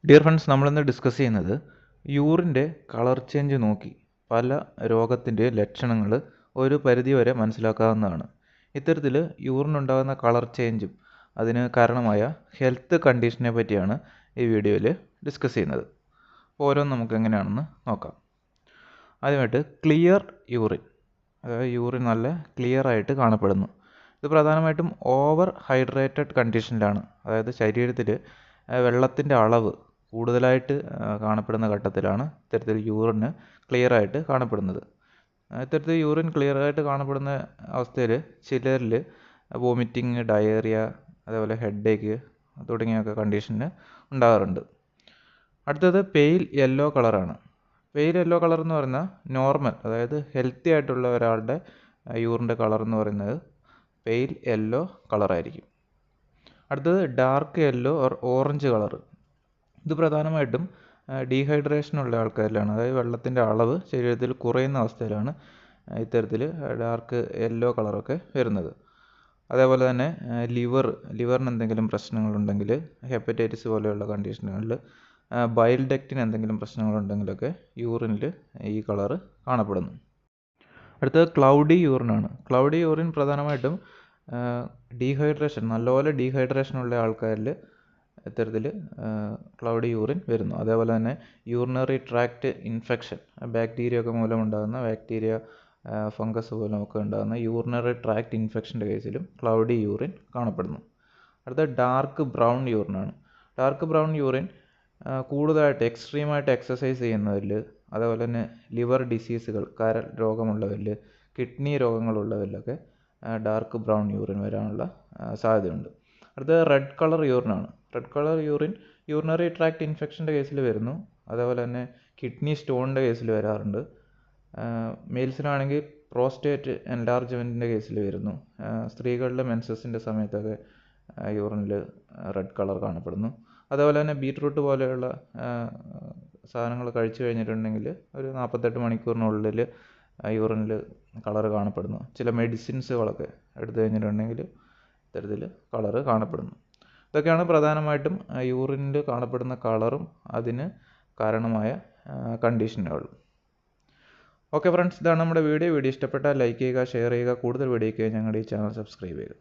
Dear friends, നമ്മളിന്ന് discuss ചെയ്യുന്നത് യൂറിൻ്റെ colour change നോക്കി പല രോഗത്തിൻ്റെ ലക്ഷണങ്ങൾ ഒരു പരിധിവരെ മനസ്സിലാക്കാവുന്നതാണ്. ഇത്തരത്തിൽ യൂറിനുണ്ടാകുന്ന കളർ ചേഞ്ചും അതിന് കാരണമായ ഹെൽത്ത് കണ്ടീഷനെ പറ്റിയാണ് ഈ വീഡിയോയിൽ ഡിസ്കസ് ചെയ്യുന്നത്. അപ്പോൾ ഓരോന്ന് നമുക്ക് എങ്ങനെയാണെന്ന് നോക്കാം. ആദ്യമായിട്ട് ക്ലിയർ യൂറിൻ, അതായത് യൂറിൻ നല്ല ക്ലിയർ ആയിട്ട് കാണപ്പെടുന്നു. ഇത് പ്രധാനമായിട്ടും ഓവർ ഹൈഡ്രേറ്റഡ് കണ്ടീഷനിലാണ്, അതായത് ശരീരത്തിൽ വെള്ളത്തിൻ്റെ അളവ് കൂടുതലായിട്ട് കാണപ്പെടുന്ന ഘട്ടത്തിലാണ് ഇത്തരത്തിൽ യൂറിന് ക്ലിയർ ആയിട്ട് കാണപ്പെടുന്നത്. ഇത്തരത്തിൽ യൂറിൻ ക്ലിയർ ആയിട്ട് കാണപ്പെടുന്ന അവസ്ഥയിൽ ചിലരിൽ വോമിറ്റിങ്, ഡയേറിയ, അതേപോലെ ഹെഡേക്ക് തുടങ്ങിയൊക്കെ കണ്ടീഷന് ഉണ്ടാകാറുണ്ട്. അടുത്തത് പെയിൽ യെല്ലോ കളറാണ്. പെയിൽ യെല്ലോ കളർ എന്ന് പറയുന്നത് നോർമൽ, അതായത് ഹെൽത്തി ആയിട്ടുള്ള ഒരാളുടെ യൂറിൻ്റെ കളർ എന്ന് പറയുന്നത് പെയിൽ യെല്ലോ കളറായിരിക്കും. അടുത്തത് ഡാർക്ക് യെല്ലോ ഓറഞ്ച് കളർ. ഇത് പ്രധാനമായിട്ടും ഡീഹൈഡ്രേഷൻ ഉള്ള ആൾക്കാരിലാണ്, അതായത് വെള്ളത്തിൻ്റെ അളവ് ശരീരത്തിൽ കുറയുന്ന അവസ്ഥയിലാണ് ഇത്തരത്തിൽ ഡാർക്ക് യെല്ലോ കളറൊക്കെ വരുന്നത്. അതേപോലെ തന്നെ ലിവറിന് എന്തെങ്കിലും പ്രശ്നങ്ങളുണ്ടെങ്കിൽ, ഹെപ്പറ്റൈറ്റിസ് പോലെയുള്ള കണ്ടീഷനുകളിൽ ബൈൽ ഡക്റ്റിന് എന്തെങ്കിലും പ്രശ്നങ്ങളുണ്ടെങ്കിലൊക്കെ യൂറിനിൽ ഈ കളറ് കാണപ്പെടുന്നു. അടുത്തത് ക്ലൗഡി യൂറിനാണ്. ക്ലൗഡി യൂറിൻ പ്രധാനമായിട്ടും ഡീഹൈഡ്രേഷൻ, നല്ലപോലെ ഡീഹൈഡ്രേഷൻ ഉള്ള ആൾക്കാരിൽ ഇത്തരത്തിൽ ക്ലൗഡി യൂറിൻ വരുന്നു. അതേപോലെ തന്നെ യൂറിനറി ട്രാക്റ്റ് ഇൻഫെക്ഷൻ, ബാക്ടീരിയ ഒക്കെ മൂലമുണ്ടാകുന്ന ബാക്ടീരിയ, ഫംഗസ് മൂലമൊക്കെ ഉണ്ടാകുന്ന യൂറിനറി ട്രാക്റ്റ് ഇൻഫെക്ഷൻ്റെ കേസിലും ക്ലൗഡി യൂറിൻ കാണപ്പെടുന്നു. അടുത്ത ഡാർക്ക് ബ്രൗൺ യൂറിനാണ്. ഡാർക്ക് ബ്രൗൺ യൂറിൻ കൂടുതലായിട്ട് എക്സ്ട്രീമായിട്ട് എക്സസൈസ് ചെയ്യുന്നവരിൽ, അതേപോലെ തന്നെ ലിവർ ഡിസീസുകൾ, കരൾ രോഗമുള്ളവരിൽ, കിഡ്നി രോഗങ്ങളുള്ളവരിലൊക്കെ ഡാർക്ക് ബ്രൗൺ യൂറിൻ വരാനുള്ള സാധ്യതയുണ്ട്. അടുത്തത് റെഡ് കളർ യൂറിനാണ്. Red colour urine urinary tract ഇൻഫെക്ഷൻ്റെ കേസിൽ വരുന്നു. അതേപോലെ തന്നെ കിഡ്നി സ്റ്റോണിൻ്റെ കേസിൽ വരാറുണ്ട്. മെയിൽസിനാണെങ്കിൽ പ്രോസ്റ്റേറ്റ് എൻലാർജ്മെൻറ്റിൻ്റെ കേസിൽ വരുന്നു. സ്ത്രീകളിലെ മെൻസസിൻ്റെ സമയത്തൊക്കെ യൂറിനിൽ റെഡ് കളർ കാണപ്പെടുന്നു. അതേപോലെ തന്നെ ബീറ്റ്റൂട്ട് പോലെയുള്ള സാധനങ്ങൾ കഴിച്ചു കഴിഞ്ഞിട്ടുണ്ടെങ്കിൽ ഒരു 48 മണിക്കൂറിനുള്ളിൽ യൂറിനിൽ കളർ കാണപ്പെടുന്നു. ചില മെഡിസിൻസുകളൊക്കെ എടുത്തു കഴിഞ്ഞിട്ടുണ്ടെങ്കിൽ ഇത്തരത്തിൽ കളറ് കാണപ്പെടുന്നു. ഇതൊക്കെയാണ് പ്രധാനമായിട്ടും യൂറിനിൽ കാണപ്പെടുന്ന കളറും അതിന് കാരണമായ കണ്ടീഷനുകളും. ഓക്കെ ഫ്രണ്ട്സ്, ഇതാണ് നമ്മുടെ വീഡിയോ ഇഷ്ടപ്പെട്ടാൽ ലൈക്ക് ചെയ്യുക, ഷെയർ ചെയ്യുക. കൂടുതൽ വീഡിയോയ്ക്ക് ഞങ്ങളുടെ ഈ ചാനൽ സബ്സ്ക്രൈബ് ചെയ്യുക.